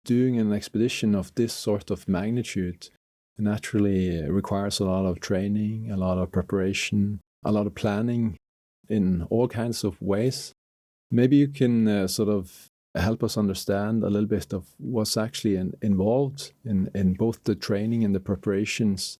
doing an expedition of this sort of magnitude naturally requires a lot of training, a lot of preparation, a lot of planning in all kinds of ways. Maybe you can sort of help us understand a little bit of what's actually involved in both the training and the preparations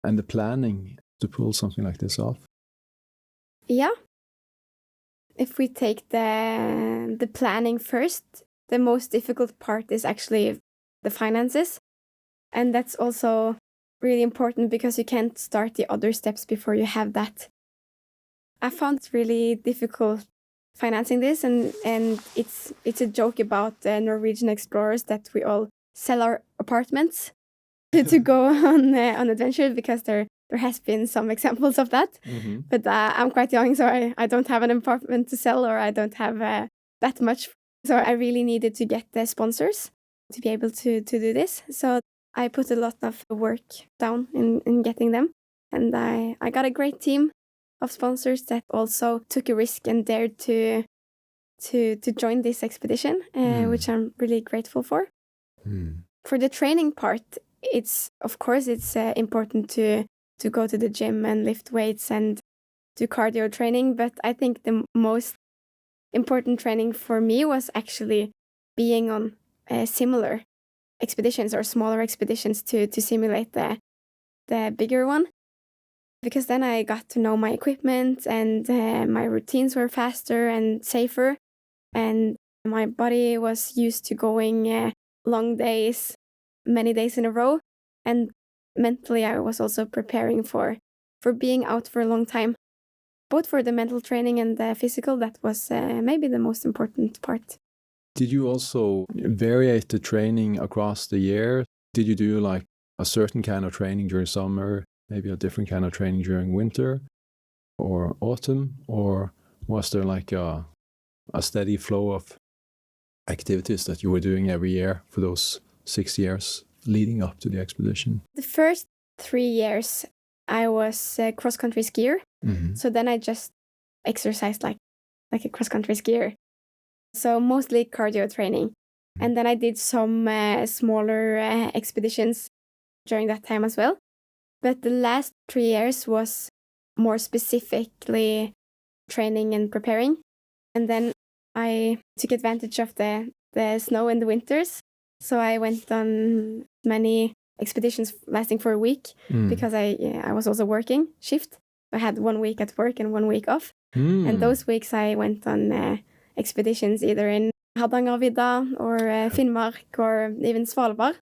and the planning to pull something like this off. Yeah. If we take the planning first, the most difficult part is actually the finances. And that's also really important because you can't start the other steps before you have that. I found it really difficult financing this, and it's a joke about the Norwegian explorers that we all sell our apartments to go on adventure, because there has been some examples of that. Mm-hmm. But I'm quite young, so I don't have an apartment to sell, or I don't have that much. So I really needed to get the sponsors to be able to do this. So I put a lot of work down in getting them. And I got a great team of sponsors that also took a risk and dared to join this expedition, which I'm really grateful for. Mm. For the training part, it's important to go to the gym and lift weights and do cardio training, but I think the most important training for me was actually being on similar expeditions or smaller expeditions to simulate the bigger one. Because then I got to know my equipment, and my routines were faster and safer, and my body was used to going long days, many days in a row, and mentally I was also preparing for being out for a long time. Both for the mental training and the physical, that was maybe the most important part. Did you also variate the training across the year? Did you do like a certain kind of training during summer, maybe a different kind of training during winter or autumn? Or was there like a steady flow of activities that you were doing every year for those 6 years leading up to the expedition? The first 3 years, I was a cross-country skier. Mm-hmm. So then I just exercised like a cross-country skier. So mostly cardio training. And then I did some smaller expeditions during that time as well. But the last 3 years was more specifically training and preparing. And then I took advantage of the snow in the winters. So I went on many expeditions lasting for a week because I was also working shift. I had 1 week at work and 1 week off. And those weeks I went on expeditions either in Hardangervidda or Finnmark or even Svalbard.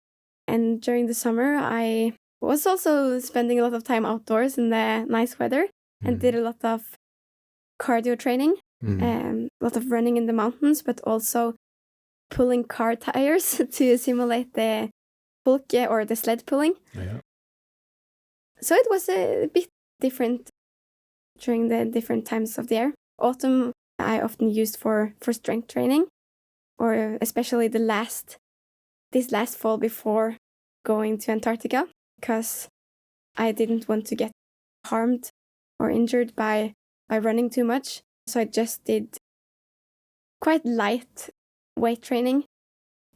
And during the summer, I was also spending a lot of time outdoors in the nice weather and did a lot of cardio training, a lot of running in the mountains, but also pulling car tires to simulate the pulke or the sled pulling. Yeah. So it was a bit different during the different times of the year. Autumn I often used for strength training, or especially this last fall before going to Antarctica, because I didn't want to get harmed or injured by running too much. So I just did quite light weight training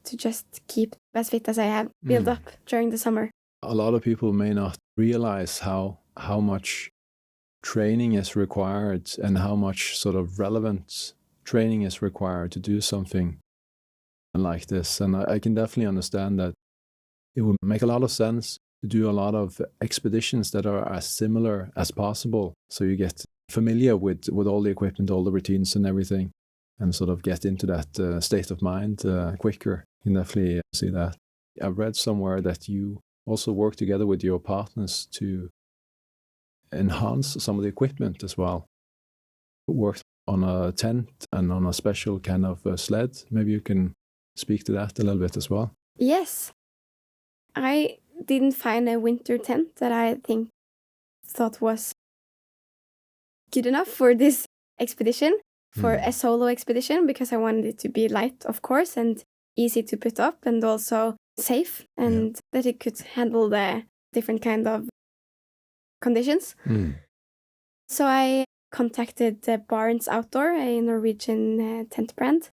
to just keep as fit as I have built up during the summer. A lot of people may not realize how much training is required and how much sort of relevant training is required to do something like this. And I can definitely understand that it would make a lot of sense to do a lot of expeditions that are as similar as possible, so you get familiar with all the equipment, all the routines and everything, and sort of get into that state of mind quicker. You can definitely see that. I've read somewhere that you also work together with your partners to enhance some of the equipment as well. Worked on a tent and on a special kind of sled. Maybe you can speak to that a little bit as well. Yes. I didn't find a winter tent that I thought was good enough for this expedition, for a solo expedition, because I wanted it to be light, of course, and easy to put up, and also safe, and that it could handle the different kind of conditions. So I contacted Barents Outdoor, a Norwegian tent brand,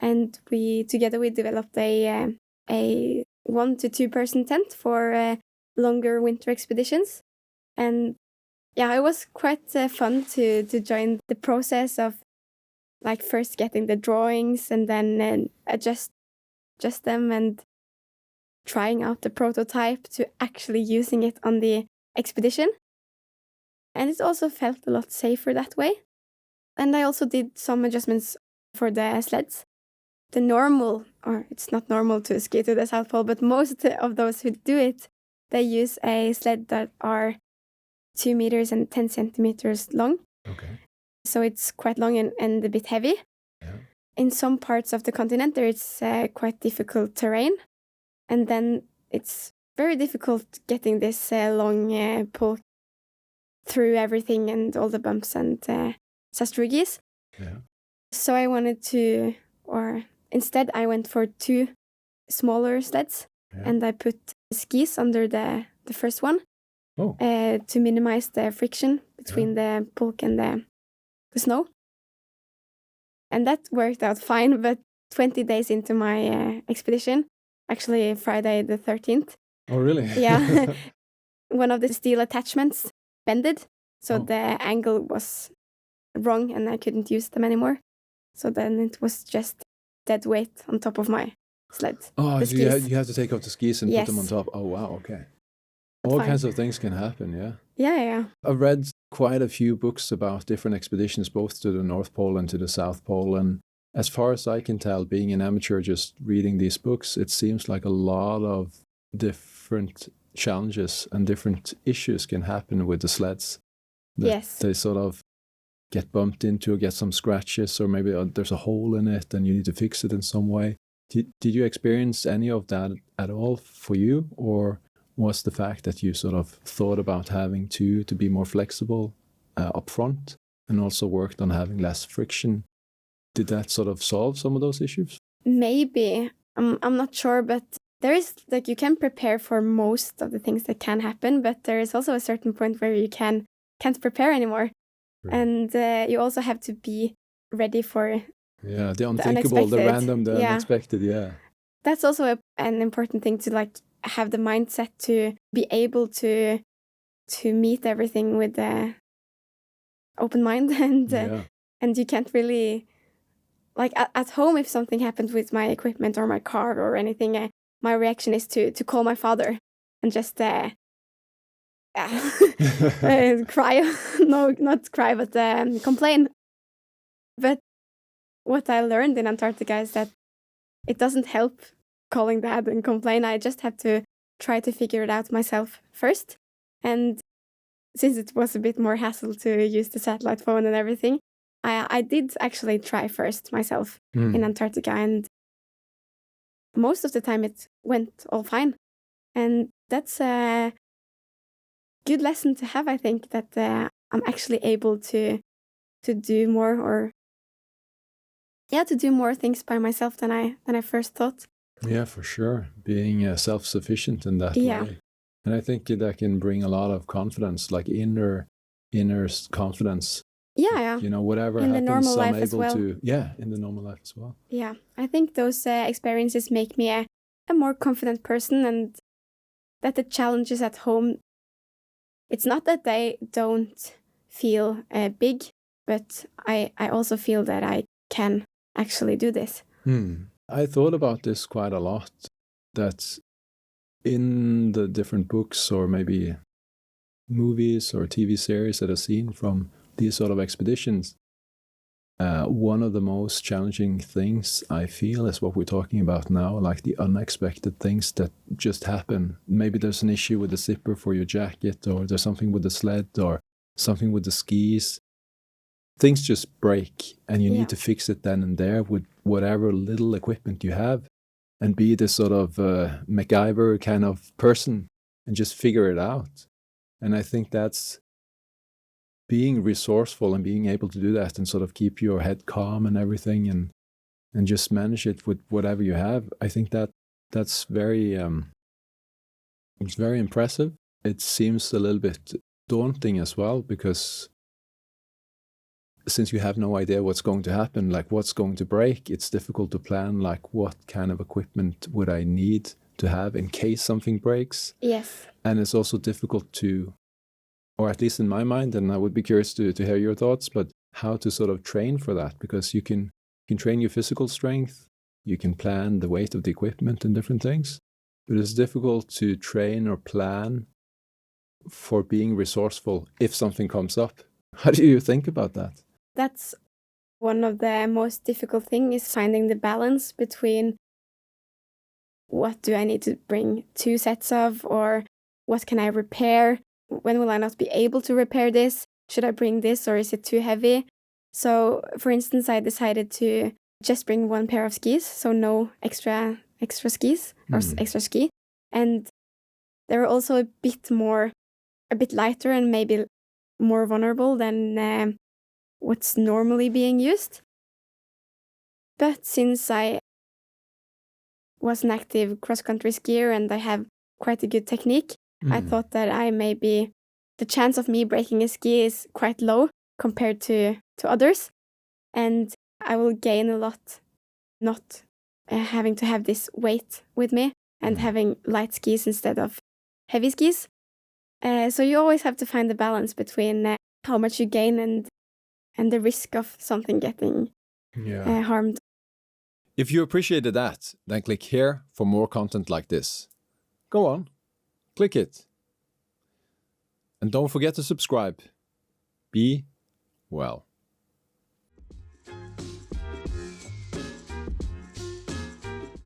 and we developed a a 1 to 2 person tent for longer winter expeditions. And yeah, it was quite fun to join the process of like first getting the drawings and then adjust them and trying out the prototype to actually using it on the expedition. And it also felt a lot safer that way. And I also did some adjustments for the sleds. The normal, or it's not normal to ski to the South Pole, but most of those who do it, they use a sled that are 2 meters and 10 centimeters long. Okay. So it's quite long and a bit heavy. Yeah. In some parts of the continent, there is quite difficult terrain. And then it's very difficult getting this long pole through everything and all the bumps and sastrugis. Yeah. So I wanted to, or instead I went for 2 smaller sleds. Yeah. And I put skis under the first one to minimize the friction between the pulk and the snow. And that worked out fine, but 20 days into my expedition, actually Friday the 13th. Oh, really? Yeah. One of the steel attachments bended, so the angle was wrong and I couldn't use them anymore. So then it was just dead weight on top of my sled. Oh, so you have to take off the skis and put them on top. Oh, wow, okay. All kinds of things can happen, yeah? Yeah. I've read quite a few books about different expeditions, both to the North Pole and to the South Pole. And as far as I can tell, being an amateur just reading these books, it seems like a lot of different challenges and different issues can happen with the sleds. Yes. They sort of get bumped into or get some scratches, or maybe there's a hole in it and you need to fix it in some way. Did you experience any of that at all for you? Or was the fact that you sort of thought about having to be more flexible up front and also worked on having less friction, did that sort of solve some of those issues? Maybe. I'm not sure, but there is, like, you can prepare for most of the things that can happen, but there is also a certain point where you can't prepare anymore. Right. And you also have to be ready for the unthinkable, the random, the unexpected, That's also an important thing to, like, have the mindset to be able to meet everything with the open mind and you can't really, like, at home, if something happened with my equipment or my car or anything, my reaction is to call my father and just cry. No, not cry, but complain. But what I learned in Antarctica is that it doesn't help calling dad and complain. I just have to try to figure it out myself first. And since it was a bit more hassle to use the satellite phone and everything, I did actually try first myself in Antarctica. And most of the time it went all fine. And that's a good lesson to have, I think, that I'm actually able to do more to do more things by myself than I first thought. Yeah, for sure. Being self-sufficient in that way. And I think that can bring a lot of confidence, like inner confidence. Yeah. You know, whatever in happens, the normal I'm life as able well. in the normal life as well. Yeah, I think those experiences make me a more confident person, and that the challenges at home, it's not that they don't feel big, but I also feel that I can actually do this. I thought about this quite a lot, that in the different books or maybe movies or TV series that I've seen from these sort of expeditions, one of the most challenging things I feel is what we're talking about now, like the unexpected things that just happen. Maybe there's an issue with the zipper for your jacket, or there's something with the sled, or something with the skis. Things just break, and you need to fix it then and there with whatever little equipment you have, and be this sort of MacGyver kind of person and just figure it out. And I think that's being resourceful and being able to do that and sort of keep your head calm and everything, and just manage it with whatever you have. I think that's very it's very impressive. It seems a little bit daunting as well, because since you have no idea what's going to happen, like what's going to break, it's difficult to plan, like what kind of equipment would I need to have in case something breaks. Yes. And it's also difficult to, or at least in my mind, and I would be curious to hear your thoughts, but how to sort of train for that, because you can train your physical strength, you can plan the weight of the equipment and different things, but it's difficult to train or plan for being resourceful if something comes up. How do you think about that? That's one of the most difficult things, is finding the balance between what do I need to bring 2 sets of, or what can I repair? When will I not be able to repair this? Should I bring this, or is it too heavy? So, for instance, I decided to just bring 1 pair of skis, so no extra skis or extra ski. And they're also a bit lighter and maybe more vulnerable than what's normally being used. But since I was an active cross-country skier and I have quite a good technique, I thought that the chance of me breaking a ski is quite low compared to others. And I will gain a lot not having to have this weight with me and having light skis instead of heavy skis. So you always have to find the balance between how much you gain and the risk of something getting harmed. If you appreciated that, then click here for more content like this. Go on, click it. And don't forget to subscribe. Be well.